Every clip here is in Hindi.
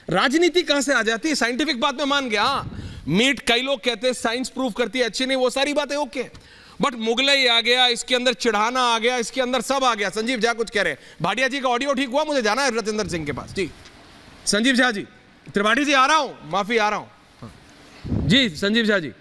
राजनीति कहां से आ जाती है? साइंटिफिक बात में मान गया, मीट कई लोग कहते हैं साइंस प्रूव करती है अच्छी नहीं, वो सारी बातें ओके, बट मुगलई आ गया, इसके अंदर चिढ़ाना आ गया, इसके अंदर सब आ गया। संजीव झा कुछ कह रहे हैं, भाटिया जी का ऑडियो ठीक हुआ, मुझे जाना है रविंदर सिंह के पास। जी संजीव झा जी, त्रिपाठी जी आ रहा हूं, माफी आ रहा हूं। जी संजीव झा जी।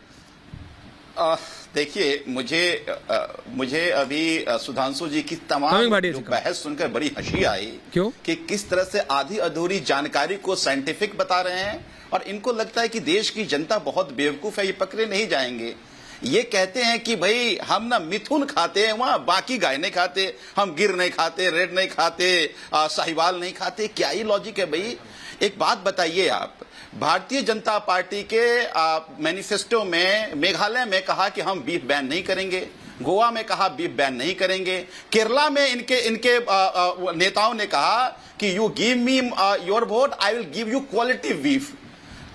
देखिए, मुझे अभी सुधांशु जी की तमाम बहस सुनकर बड़ी हंसी आई। क्यों? कि किस तरह से आधी अधूरी जानकारी को साइंटिफिक बता रहे हैं और इनको लगता है कि देश की जनता बहुत बेवकूफ है, ये पकड़े नहीं जाएंगे। ये कहते हैं कि भाई हम ना मिथुन खाते हैं, वहां बाकी गाय नहीं खाते, हम गिर नहीं खाते, रेड नहीं खाते, साहिवाल नहीं खाते। क्या ही लॉजिक है भाई? एक बात बताइए आप, भारतीय जनता पार्टी के मैनिफेस्टो में मेघालय में कहा कि हम बीफ बैन नहीं करेंगे, गोवा में कहा बीफ बैन नहीं करेंगे, केरला में इनके नेताओं ने कहा कि you give me your vote, I will give you quality beef.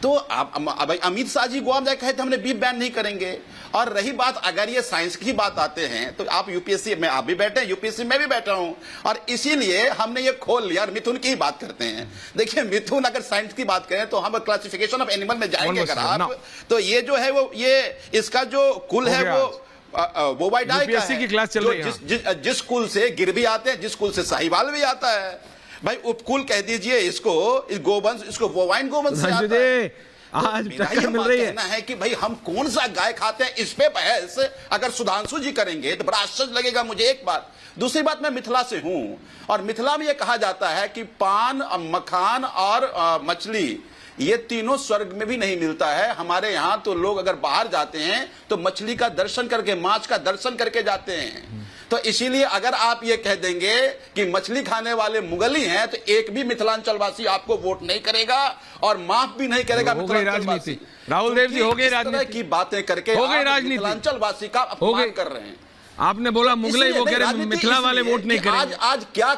तो अमित शाह जी गोवा में जाकर कहे थे हमने बीफ बैन नहीं करेंगे। और रही बात, अगर ये साइंस की बात आते हैं तो आप यूपीएससी में आप भी बैठे हैं, यूपीएससी में भी बैठा हूं, और इसीलिए हमने ये खोल लिया। मिथुन की ही बात करते हैं। देखिए, मिथुन अगर साइंस की बात करें तो हम क्लासिफिकेशन ऑफ एनिमल में जाएंगे अगर आप, तो ये जो है वो ये इसका जो कुल है वो वाइडाई का है, की क्लास चल रही है। जिस कुल से गिर भी आते हैं, जिस कुल से साहिवाल भी आता है, भाई उपकुल कह दीजिए इसको, इस गोवंश, इसको बोवाइन गोवंश से आता है। आज टक्कर मिल रही है। कहना है कि भाई हम कौन सा गाय खाते हैं, इस पे बहस अगर सुधांशु जी करेंगे तो बड़ा आश्चर्य लगेगा मुझे। एक बात, दूसरी बात, मैं मिथिला से हूं और मिथिला में यह कहा जाता है कि पान, मखान और मछली, ये तीनों स्वर्ग में भी नहीं मिलता है। हमारे यहां तो लोग अगर बाहर जाते हैं तो मछली का दर्शन करके, मांस का दर्शन करके जाते हैं। तो इसीलिए अगर आप ये कह देंगे कि मछली खाने वाले मुगली हैं तो एक भी मिथिलांचल वासी आपको वोट नहीं करेगा और माफ भी नहीं करेगा। राजनीति राहुल देव जी, हो गई राजनीति की बातें करके, हो गई राजनीति, मिथिलांचल वासी का अपमान कर रहे हैं। आपने बोला मुगलई, वो कह रहे मिथिला वाले वोट नहीं करेंगे। आज क्या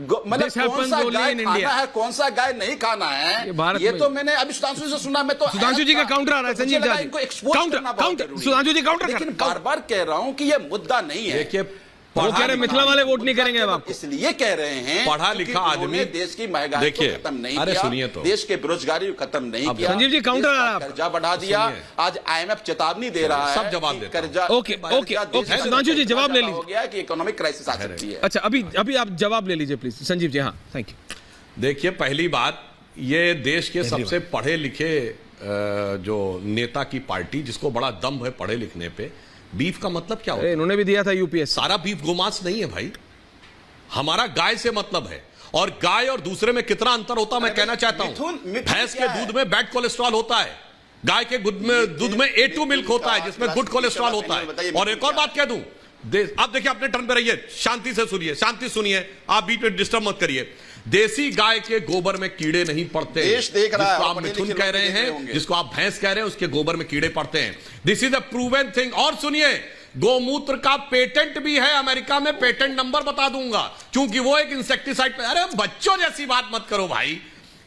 मतलब कौन सा गाय खाना है, कौन सा गाय नहीं खाना है, ये तो मैंने अभी सुधांशु से सुना। मैं तो सुधांशु जी का काउंटर आ रहा है। संजीव झा जी, काउंटर सुधांशु जी काउंटर। लेकिन बार बार कह रहा हूं कि ये मुद्दा नहीं है। वो कह रहे मिथिला वाले वोट नहीं करेंगे। अब आप इसलिए कह रहे हैं पढ़ा लिखा आदमी देश की महंगाई को खत्म नहीं किया, सुनिए तो, देश के बेरोजगारी को खत्म नहीं किया, संजीव जी काउंटर कर्जा बढ़ा दिया, आज आईएमएफ चेतावनी दे रहा है, सब जवाब देते हैं। कर्जा ओके सुधांशु जी जवाब ले लीजिए। हो गया कि इकोनॉमिक क्राइसिस आ सकती है। अच्छा, अभी आप जवाब ले लीजिए प्लीज संजीव जी। हाँ थैंक यू। देखिए, पहली बात, ये देश के सबसे पढ़े लिखे जो नेता की पार्टी, जिसको बड़ा दम है पढ़े लिखने पे, बीफ का मतलब क्या होता है? इन्होंने भी दिया था यूपीएस। सारा बीफ गोमांस नहीं है भाई, हमारा गाय से मतलब है। और गाय और दूसरे में कितना अंतर होता है मैं कहना चाहता हूं। भैंस के दूध में बैड कोलेस्ट्रॉल होता है, गाय के दूध में A2 मिल्क होता है जिसमें गुड कोलेस्ट्रॉल होता है। और एक और बात कह दूं, आप देखिए अपने टर्न पे रहिए, शांति से सुनिए, शांति सुनिए, आप बीच में डिस्टर्ब मत करिए। देसी गाय के गोबर में कीड़े नहीं पड़ते। देश देख रहा है, जिसको आप मिथुन कह रहे हैं, जिसको आप भैंस कह रहे हैं, उसके गोबर में कीड़े पड़ते हैं। This is a proven thing. और सुनिए, गोमूत्र का पेटेंट भी है अमेरिका में, पेटेंट नंबर बता दूंगा, क्योंकि वो एक इंसेक्टिसाइड। अरे बच्चों जैसी बात मत करो भाई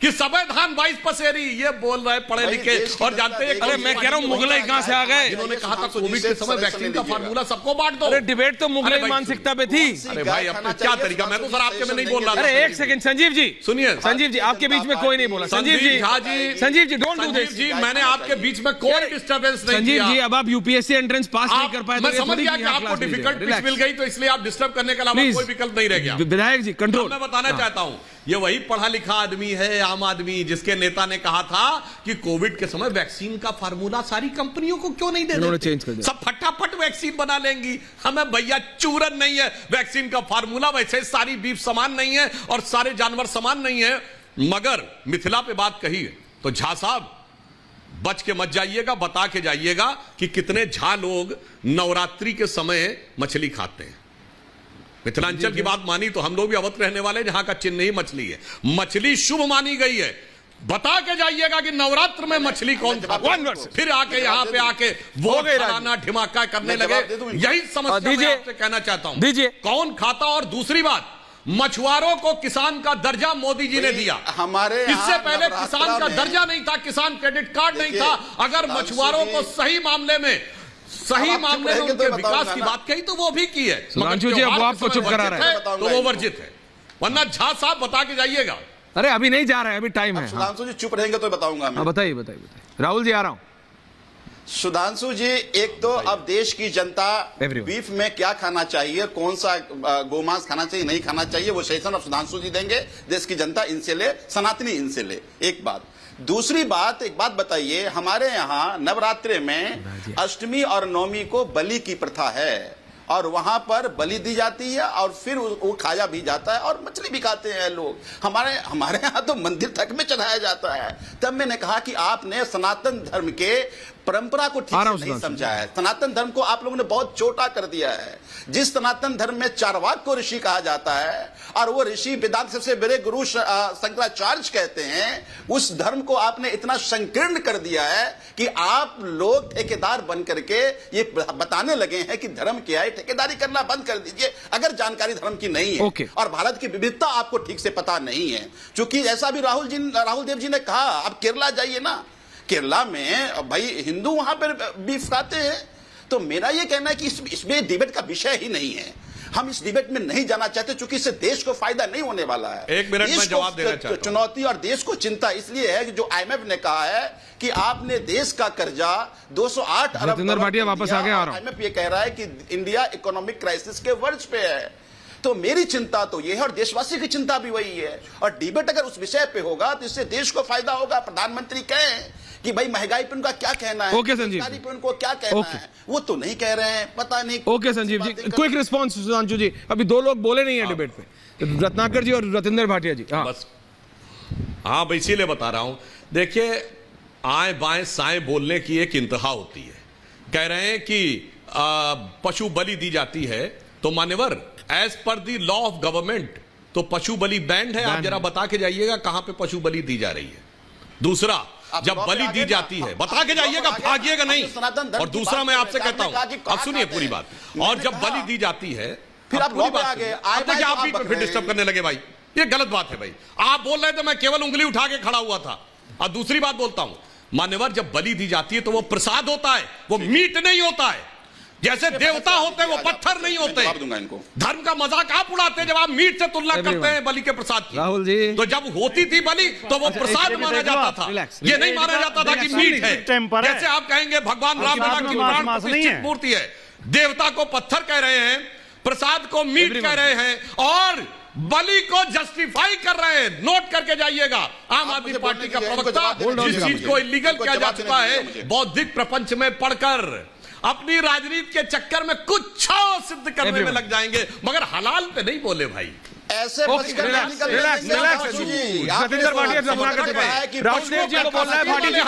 कि संविधान 22 पसेरी, ये बोल रहे पढ़े लिखे और जानते हैं। अरे मैं कह रहा हूं मुगलई कहां से आ गए? जिन्होंने कहा था कोविड के समय वैक्सीन का फार्मूला सबको बांट दो। अरे डिबेट तो मुगलई मानसिकता पे थी। अरे भाई अपना क्या तरीका, मैं तो सर आपके में नहीं बोल रहा था। अरे एक सेकंड संजीव जी सुनिए, संजीव जी आपके बीच में कोई नहीं बोला। Sanjeev ji, Sanjeev ji don't do this जी, मैंने आपके बीच में कोई डिस्टर्बेंस नहीं किया। संजीव जी, अब आप यूपीएससी एंट्रेंस पास नहीं कर पाए, मैं समझ गया कि आपको डिफिकल्ट पिच मिल गई, तो इसलिए आप डिस्टर्ब करने के अलावा कोई विकल्प नहीं रह गया। विधायक जी कंट्रोल। मैं बताना चाहता हूं, ये वही पढ़ा लिखा आदमी है, आम आदमी, जिसके नेता ने कहा था कि कोविड के समय वैक्सीन का फार्मूला सारी कंपनियों को क्यों नहीं दे देते, चेंज कर दिया, सब फटाफट वैक्सीन बना लेंगी। हमें भैया चूरन नहीं है वैक्सीन का फार्मूला, वैसे सारी बीफ समान नहीं है और सारे जानवर समान नहीं है। मगर मिथिला पे बात कही तो झा साहब बच के मत जाइएगा, बता के जाइएगा कि कितने झा लोग नवरात्रि के समय मछली खाते हैं। मिथिलांचल की बात मानी तो हम लोग भी अवध रहने वाले, जहां का चिन्ह ही मछली है, मछली शुभ मानी गई है। बता के जाइएगा कि नवरात्र में मछली कौन खाता है, फिर आके यहाँ पे आके वो फलाना ढिमाका करने लगे। यही समस्या मैं आपसे कहना चाहता हूं, दीजिए कौन खाता। और दूसरी बात, मछुआरों को किसान का दर्जा मोदी जी ने दिया। हमारे इससे पहले किसान का दर्जा नहीं था, किसान क्रेडिट कार्ड नहीं था। अगर मछुआरों को सही मामले में उनके विकास की बात कही तो वो भी की है, सुधांशु जी अब आपको चुप करा रहे हैं तो वो वर्जित है। वरना झा साहब बता के जाइएगा अरे अभी नहीं जा रहा है, अभी टाइम है। हाँ, सुधांशु जी चुप रहेंगे तो बताऊंगा मैं। बताइए बताइए बताइए। राहुल जी आ रहा हूं। सुधांशु जी, एक तो अब देश की जनता Everyone. बीफ में क्या खाना चाहिए, कौन सा गोमांस खाना चाहिए, नहीं खाना चाहिए, वो सेशन अब सुधांशु जी देंगे। देश की जनता इनसे ले, सनातनी इनसे ले। एक बात। दूसरी बात, एक बात बताइए, हमारे यहाँ नवरात्रि में अष्टमी और नवमी को बलि की प्रथा है और वहां पर बलि दी जाती है और फिर वो खाया भी जाता है और मछली भी खाते हैं लोग। हमारे यहाँ तो मंदिर तक में चढ़ाया जाता है। तब मैंने कहा कि आपने सनातन धर्म के परंपरा को ठीक से नहीं समझा है। सनातन धर्म को आप लोगों ने बहुत छोटा कर दिया है। जिस सनातन धर्म में चारवाक को ऋषि कहा जाता है और वो ऋषि वेदांत सबसे बड़े गुरु शंकराचार्य कहते हैं, उस धर्म को आपने इतना संकीर्ण कर दिया है कि आप लोग ठेकेदार बन करके ये बताने लगे हैं कि धर्म क्या है। ठेकेदारी करना बंद कर दीजिए अगर जानकारी धर्म की नहीं है। Okay. और भारत की विविधता आपको ठीक से पता नहीं है। चूंकि ऐसा भी राहुल देव जी ने कहा, आप केरला जाइए ना, केरला में भाई हिंदू वहां पर बीफ खाते हैं। तो मेरा ये कहना है कि इसमें डिबेट का विषय ही नहीं है। हम इस डिबेट में नहीं जाना चाहते क्योंकि इससे देश को फायदा नहीं होने वाला है। एक मिनट में जवाब देना चाहता हूं। चुनौती और देश को चिंता इसलिए है कि जो IMF ने कहा है कि आपने देश का कर्जा 208 अरब रतिंदर भाटिया वापस आ गया। IMF ये कह रहा है कि इंडिया इकोनॉमिक क्राइसिस के वर्ज पे है। तो मेरी चिंता तो ये है और देशवासी की चिंता भी वही है। और डिबेट अगर उस विषय पे होगा तो इससे देश को फायदा होगा। प्रधानमंत्री कहें कि भाई महंगाई पे उनका क्या कहना है, ओके संजीव, पे उनको क्या कहना है, वो तो नहीं कह रहे हैं। पता नहीं। Okay Sanjeev ji, quick response Sudhanshu जी। अभी दो लोग बोले नहीं है डिबेट पे, रत्नाकर जी और रतिंदर भाटिया जी। हाँ बस, हाँ मैं इसीलिए बता रहा हूं। देखिए, आए बाएं साएं बोलने की एक इंतहा होती है। कह रहे हैं कि पशु बलि दी जाती है, तो मान्यवर as per the law of government तो पशु बलि बैंड है। आप जरा बता के जाइएगा कहां पे पशु बलि दी जा रही है। दूसरा, जब बलि दी जाती है बता के जाइएगा, भागिएगा नहीं। और दूसरा मैं आपसे कहता हूं, अब सुनिए पूरी बात। और जब बलि दी जाती है फिर आप पूरी बात सुनिए। अब देखिए, आप बीच में फिर डिस्टर्ब करने लगे भाई, ये गलत बात है भाई। आप बोल रहे थे, मैं केवल उंगली उठा के खड़ा हुआ था। और दूसरी बात बोलता हूं, मान्यवर जब बलि दी जाती है तो वो प्रसाद होता है, वो मीट नहीं होता है। जैसे देवता होते हैं वो पत्थर नहीं होते। धर्म का मजाक आप उड़ाते हैं जब आप मीट से तुलना करते हैं बलि के प्रसाद की। राहुल जी, तो जब होती थी बलि तो वो प्रसाद माना जाता था, ये नहीं माना जाता था कि मीट है। जैसे आप कहेंगे भगवान राम लला की प्राण प्रतिष्ठित मूर्ति है, देवता को पत्थर कह रहे हैं, प्रसाद को मीट कह रहे हैं और बलि को जस्टिफाई कर रहे हैं। नोट करके जाइएगा। आम आदमी पार्टी का प्रवक्ता जिस चीज को इलीगल किया जा चुका है बौद्धिक प्रपंच में पढ़कर अपनी राजनीति के चक्कर में कुछ सिद्ध करने में लग जाएंगे, मगर हलाल पे नहीं बोले भाई। ऐसे राहुल देव जी को बोल रहा है भाटिया